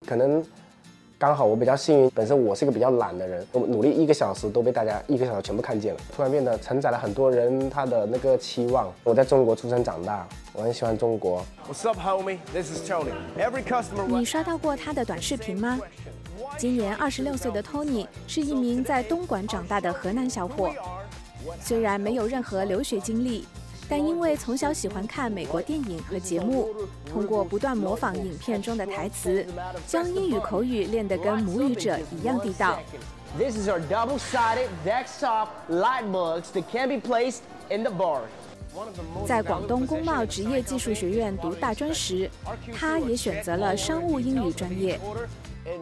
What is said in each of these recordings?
可能刚好我比较幸运，本身我是一个比较懒的人，我努力1个小时都被大家1个小时全部看见了，突然变得承载了很多人他的那个期望。我在中国出生长大，我很喜欢中国。What's up, homie? This is Tony. Every customer. 你刷到过他的短视频吗？今年26岁的 Tony 是一名在东莞长大的河南小伙，虽然没有任何留学经历，但因为从小喜欢看美国电影和节目，通过不断模仿影片中的台词，将英语口语练得跟母语者一样地道。This is our double-sided desktop light bulbs that can be placed in the bar. 在广东工贸职业技术学院读大专时，他也选择了商务英语专业。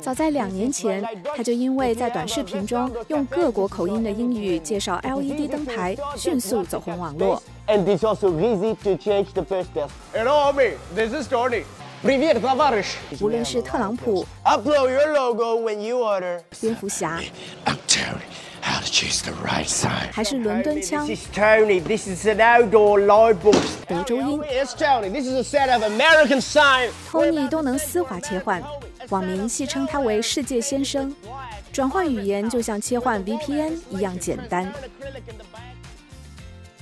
早在2年前，他就因为在短视频中用各国口音的英语介绍 LED 灯牌，迅速走红网络。And it's also easy to change the first desk. Hello, homie. This is Tony. Привет, товарищ. 无论是特朗普、Upload your logo when you order. 蝙蝠侠， I'm Tony. How to choose the right sign. 还是伦敦腔、 This is Tony. This is an outdoor light bulb. 德州音 It's Tony. This is a set of American sign. ，Tony 都能丝滑切换。网民戏称他为世界先生，转换语言就像切换 VPN 一样简单。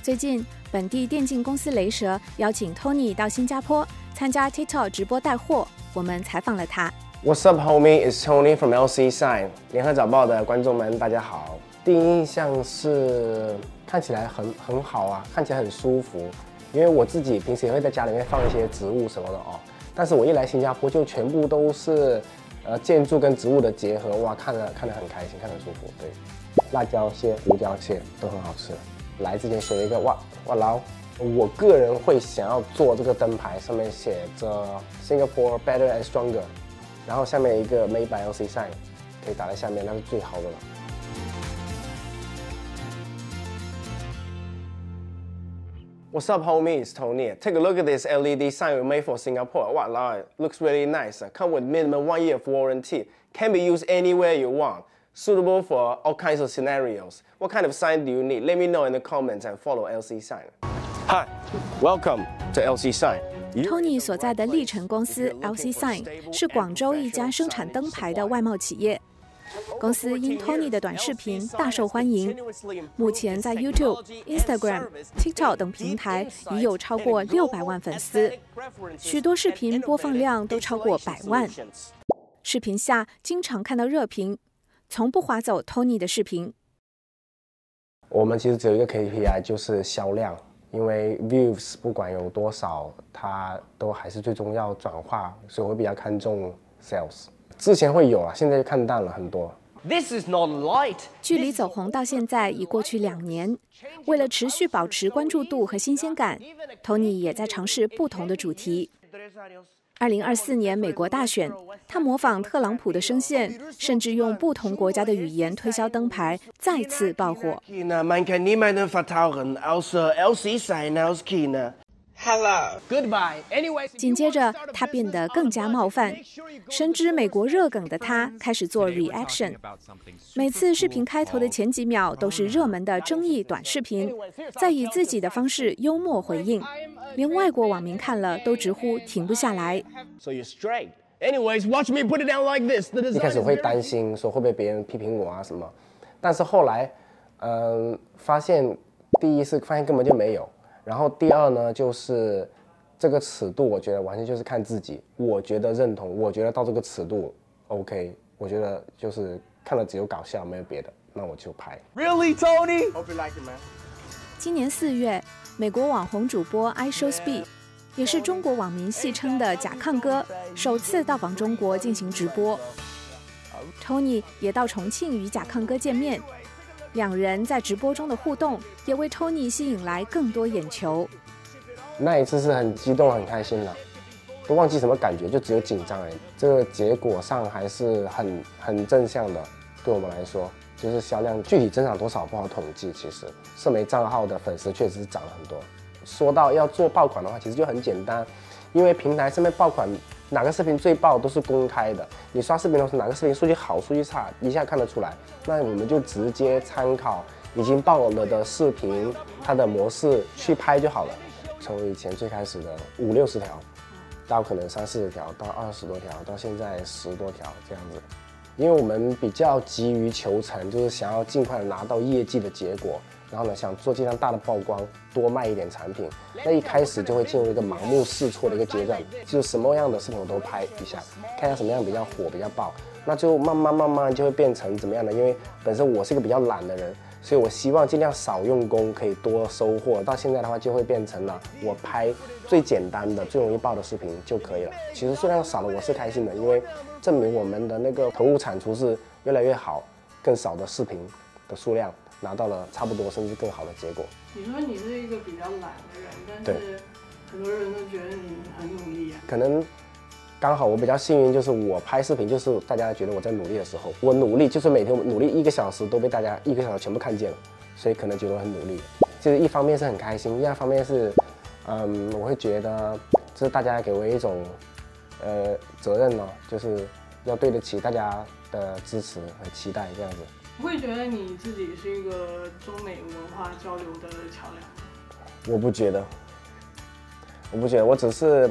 最近，本地电竞公司雷蛇邀请 Tony 到新加坡参加 TikTok 直播带货，我们采访了他。What's up, homie? It's Tony from LC Sign。联合早报的观众们，大家好。第一印象是看起来很好啊，看起来很舒服。因为我自己平时也会在家里面放一些植物什么的哦。但是我一来新加坡就全部都是建筑跟植物的结合，哇，看得很开心，看得很舒服。对，辣椒蟹、胡椒蟹都很好吃。来之前写了一个哇劳，我个人会想要做这个灯牌，上面写着 Singapore Better and Stronger， 然后下面一个 Made by LC Sign， 可以打在下面，那是最好的了。What's up, homie? It's Tony. Take a look at this LED sign we made for Singapore. Wow, it looks really nice. Come with minimum 1 year of warranty. Can be used anywhere you want. Suitable for all kinds of scenarios. What kind of sign do you need? Let me know in the comments and follow LC Sign. Hi, welcome to LC Sign. Tony 所在的立成公司 LC Sign 是广州一家生产灯牌的外贸企业。公司因 Tony 的短视频大受欢迎，目前在 YouTube、Instagram、TikTok 等平台已有超过600万粉丝，许多视频播放量都超过100万。视频下经常看到热评，从不划走 Tony 的视频。我们其实只有一个 KPI， 就是销量，因为 views 不管有多少，它都还是最终要转化，所以我会比较看重 sales。之前会有啊，现在就看淡了很多。This is not light. 距离走红到现在已过去2年，为了持续保持关注度和新鲜感 ，Tony 也在尝试不同的主题。2024年美国大选，他模仿特朗普的声线，甚至用不同国家的语言推销灯牌，再次爆火。Hello. Goodbye. Anyway. 紧接着，他变得更加冒犯。深知美国热梗的他，开始做 reaction。每次视频开头的前几秒都是热门的争议短视频，再以自己的方式幽默回应，连外国网民看了都直呼停不下来。So you're straight. Anyways, watch me put it down like this. 一开始会担心说会不会别人批评我啊什么，但是后来，发现第一是发现根本就没有。然后第二呢，就是这个尺度，我觉得完全就是看自己。我觉得认同，我觉得到这个尺度 OK， 我觉得就是看了只有搞笑，没有别的，那我就拍。Really, Tony? Hope you like it, man. 今年4月，美国网红主播 iShowSpeed， 也是中国网民戏称的甲亢哥，首次到访中国进行直播。Tony 也到重庆与甲亢哥见面。2人在直播中的互动，也为 Tony 吸引来更多眼球。那一次是很激动、很开心的，都忘记什么感觉，就只有紧张而已。这个结果上还是很正向的，对我们来说，就是销量具体增长多少不好统计。其实社媒账号的粉丝确实是涨了很多。说到要做爆款的话，其实就很简单，因为平台上面爆款哪个视频最爆都是公开的，你刷视频的时候哪个视频数据好数据差一下看得出来，那我们就直接参考已经爆了的视频它的模式去拍就好了。从以前最开始的50-60条到可能30条到20多条，到现在10多条这样子。因为我们比较急于求成，就是想要尽快的拿到业绩的结果，然后呢，想做尽量大的曝光，多卖一点产品。那一开始就会进入一个盲目试错的一个阶段，就是什么样的视频我都拍一下，看一下什么样比较火、比较爆，那就慢慢就会变成怎么样呢？因为本身我是一个比较懒的人，所以我希望尽量少用功，可以多收获。到现在的话，就会变成了我拍最简单的、最容易爆的视频就可以了。其实数量少了，我是开心的，因为证明我们的那个投入产出是越来越好，更少的视频的数量拿到了差不多甚至更好的结果。你说你是一个比较懒的人，但是很多人都觉得你很努力啊。可能刚好我比较幸运，就是我拍视频就是大家觉得我在努力的时候，我努力就是每天努力1个小时都被大家1个小时全部看见了，所以可能觉得我很努力。就是一方面是很开心，另外一方面是，我会觉得这是大家给我一种责任呢，就是要对得起大家的支持和期待这样子。不会觉得你自己是一个中美文化交流的桥梁吗？我不觉得，我只是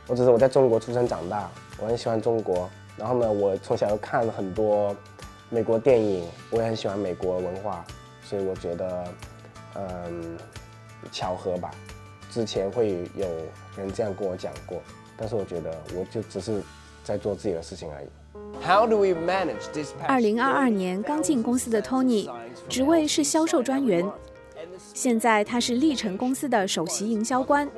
我在中国出生长大，我很喜欢中国。然后呢，我从小又看了很多美国电影，我也很喜欢美国文化，所以我觉得，巧合吧。之前会有人这样跟我讲过，但是我觉得我就只是在做自己的事情而已。How do we manage this? 2022年刚进公司的 Tony， 职位是销售专员，现在他是历程公司的首席营销官，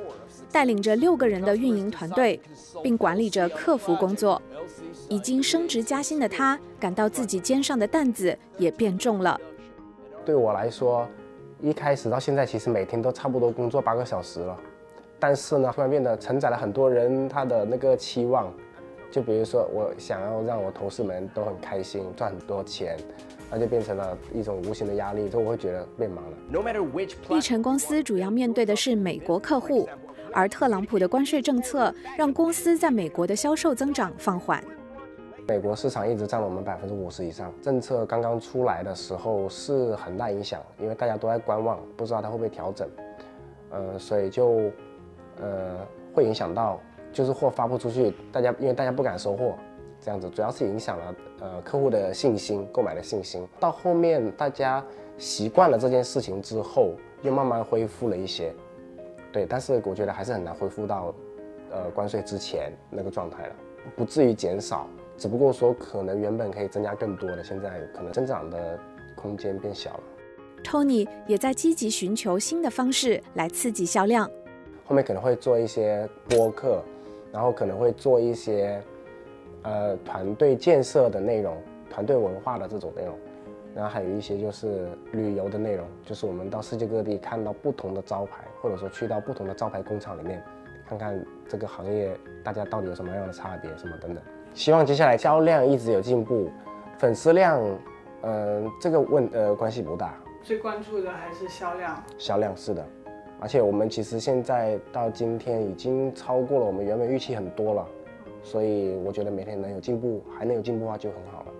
带领着6个人的运营团队，并管理着客服工作。已经升职加薪的他，感到自己肩上的担子也变重了。对我来说，一开始到现在，其实每天都差不多工作8个小时了，但是呢，突然变得承载了很多人他的那个期望。就比如说，我想要让我同事们都很开心，赚很多钱，那就变成了一种无形的压力，就我会觉得变忙了。No matter which 历程公司主要面对的是美国客户，而特朗普的关税政策让公司在美国的销售增长放缓。美国市场一直占了我们50%以上，政策刚刚出来的时候是很大影响，因为大家都在观望，不知道它会不会调整，所以就会影响到。就是货发不出去，因为大家不敢收货，这样子主要是影响了客户的信心，购买的信心。到后面大家习惯了这件事情之后，又慢慢恢复了一些，对，但是我觉得还是很难恢复到关税之前那个状态了，不至于减少，只不过说可能原本可以增加更多的，现在可能增长的空间变小了。Tony 也在积极寻求新的方式来刺激销量，后面可能会做一些播客。然后可能会做一些团队建设的内容，团队文化的这种内容，然后还有一些就是旅游的内容，就是我们到世界各地看到不同的招牌，或者说去到不同的招牌工厂里面，看看这个行业大家到底有什么样的差别，什么等等。希望接下来销量一直有进步，粉丝量，这个关系不大。最关注的还是销量。销量是的。而且我们其实现在到今天已经超过了我们原本预期很多了，所以我觉得每天能有进步，还能有进步的话就很好了。